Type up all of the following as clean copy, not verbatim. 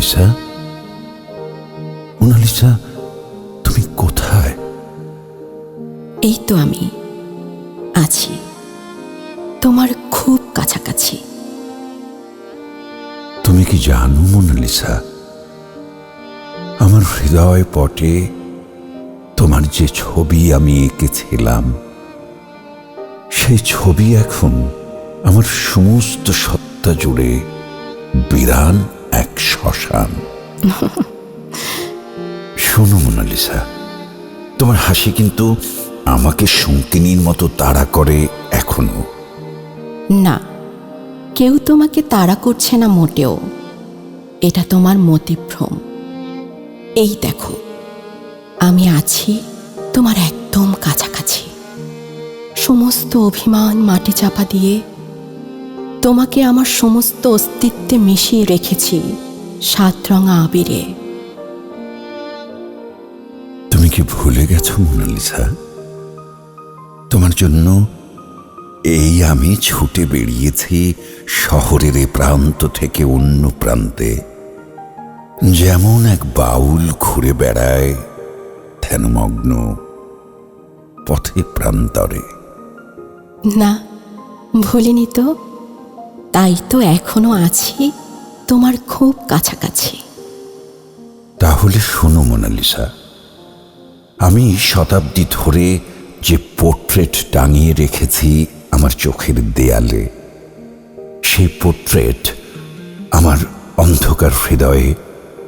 Mona Lisa, Mona Lisa, তুমি কোথায়? এই তো আমি আছি, তোমার খুব কাছাকাছি। তুমি কি জানো মোনালিসা, আমার হৃদয় পটে তোমার যে ছবি আমি এঁকেছিলাম, সেই ছবি এখন আমার সমস্ত সত্তা জুড়ে বিরান এক শ্মশান। শোনো মোনালিসা, তোমার হাসি কিন্তু আমাকে শঙ্কিনীর মতো তাড়া করে এখনো। না, কেউ তোমাকে তাড়া করছে না মোটেও, এটা তোমার মতিভ্রম। এই দেখো, আমি আছি তোমার একদম কাছাকাছি। সমস্ত অভিমান মাটি চাপা দিয়ে তোমাকে আমার সমস্ত অস্তিত্বে মিশিয়ে রেখেছি 7 রঙা আবিরে। তুমি কি ভুলে গেছো মোনালিসা, তোমার জন্য এই আমি ছুটে বেরিয়েছি শহরের এ প্রান্ত থেকে অন্য প্রান্তে, যেমন এক বাউল ঘুরে বেড়ায় ধ্যানমগ্ন পথে প্রান্তরে। না, ভুলিনি তো, তাই তো এখনো আছি তোমার খুব কাছাকাছি। তাহলে শোনো মোনালিসা, আমি শতাব্দী ধরে যে পোর্ট্রেট টাঙিয়ে রেখেছি আমার চোখের দেয়ালে, সেই পোর্ট্রেট আমার অন্ধকার হৃদয়ে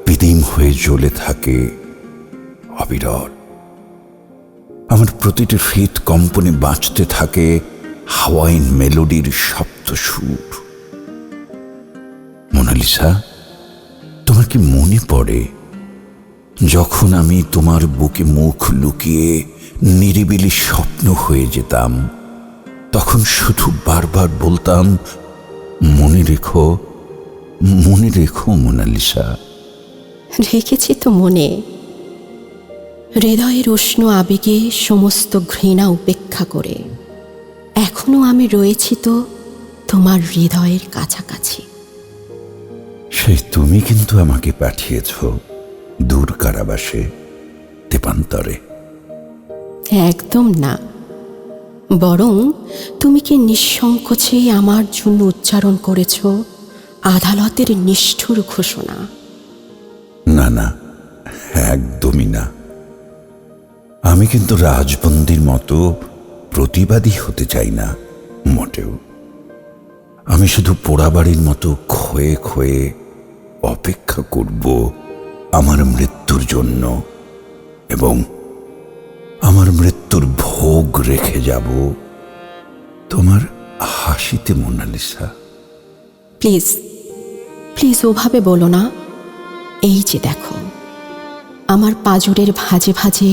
বিদিম হয়ে জ্বলে থাকে অবিরল। আমার প্রতিটি হৃদ কম্পনে বাঁচতে থাকে হাওয়াইন মেলোডির সপ্ত সুর। মোনালিসা, তোমার কি মনে পড়ে যখন আমি তোমার বুকে মুখ লুকিয়ে নিরিবিলি স্বপ্ন হয়ে যেতাম, তখন শুধু বারবার বলতাম, মনে রেখো, মনে রেখো মোনালিসা। রেখেছি তো মনে, হৃদয়ের উষ্ণ আবেগে সমস্ত ঘৃণা উপেক্ষা করে এখনো আমি রয়েছি তো তোমার হৃদয়ের কাছাকাছি। সেই তুমি কিন্তু আমাকে পাঠিয়েছ দূর কারাবাসে, তেপান্তরে। একদম না, বরং তুমি কি নিঃসংকোচে আমার জন্য উচ্চারণ করেছ আদালতের নিষ্ঠুর ঘোষণা। না না, একদমই না। আমি কিন্তু রাজবন্দীর মতো প্রতিবাদী হতে চাই না মোটেও। আমি শুধু পোড়াবাড়ির মতো ক্ষয়ে ক্ষয়ে অপেক্ষা করব আমার মৃত্যুর জন্য, এবং আমার মৃত্যুর ভোগ রেখে যাব তোমার হাসিতে মোনালিসা। প্লিজ প্লিজ ওভাবে বলো না। এই যে দেখো, আমার পাজরের ভাজে ভাজে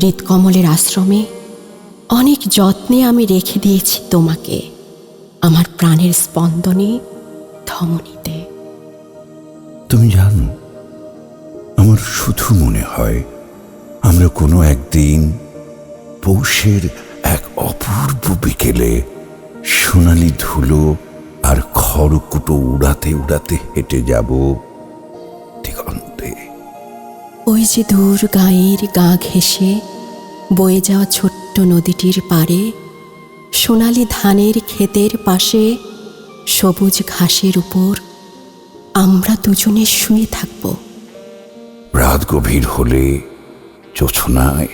হৃৎকমলের আশ্রমে অনেক যত্নে আমি রেখে দিয়েছি তোমাকে আমার প্রাণের স্পন্দনে, ধমনীতে। তুমি জানো, আমার শুধু মনে হয় আমরা কোনো একদিন পৌষের এক অপূর্ব বিকেলে সোনালি ধুলো আর খড়কুটো উড়াতে উড়াতে হেঁটে যাব দিগন্তে। ওই যে দূর গাঁয়ের গা ঘেঁষে বয়ে যাওয়া ছোট্ট নদীটির পাড়ে, সোনালি ধানের ক্ষেতের পাশে সবুজ ঘাসের উপর আমরা দুজনে শুয়ে থাকব। রাত গভীর হলে জোছনায়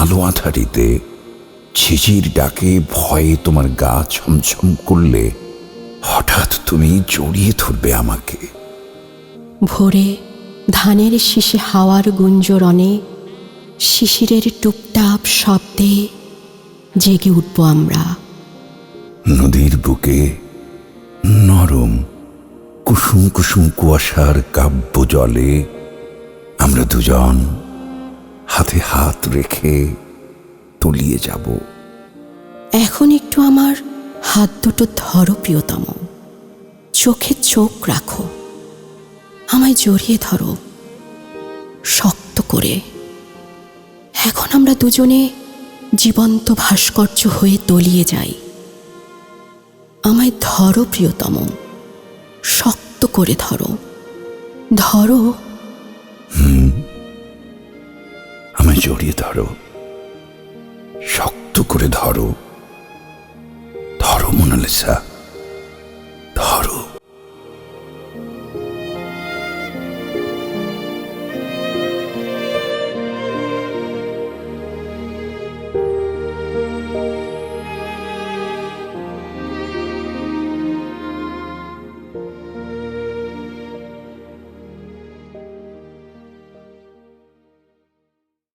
আলো আঁধারিতে ঝিঝির ডাকে ভয়ে তোমার গা ছমছম করলে হঠাৎ তুমি জড়িয়ে ধরবে আমাকে। ভোরে ধানের শীষে হাওয়ার গুঞ্জরণে, শিশিরের টুপটাপ শব্দে জেগে উঠব আমরা। নদীর বুকে নরম কুসুম কুসুম কুয়াশার কাব্য জলে আমরা দুজন হাতে হাত রেখে তলিয়ে যাব। এখন একটু আমার হাত দুটো ধরো প্রিয়তম, চোখে চোখ রাখো, আমায় জড়িয়ে ধরো শক্ত করে। এখন আমরা দুজনে জীবন্ত ভাস্কর্য হয়ে তলিয়ে যাই। আমায় ধরো প্রিয়তম, শক্ত করে ধরো, ধরো। আমায় জড়িয়ে ধরো, শক্ত করে ধরো, ধরো মোনালিসা।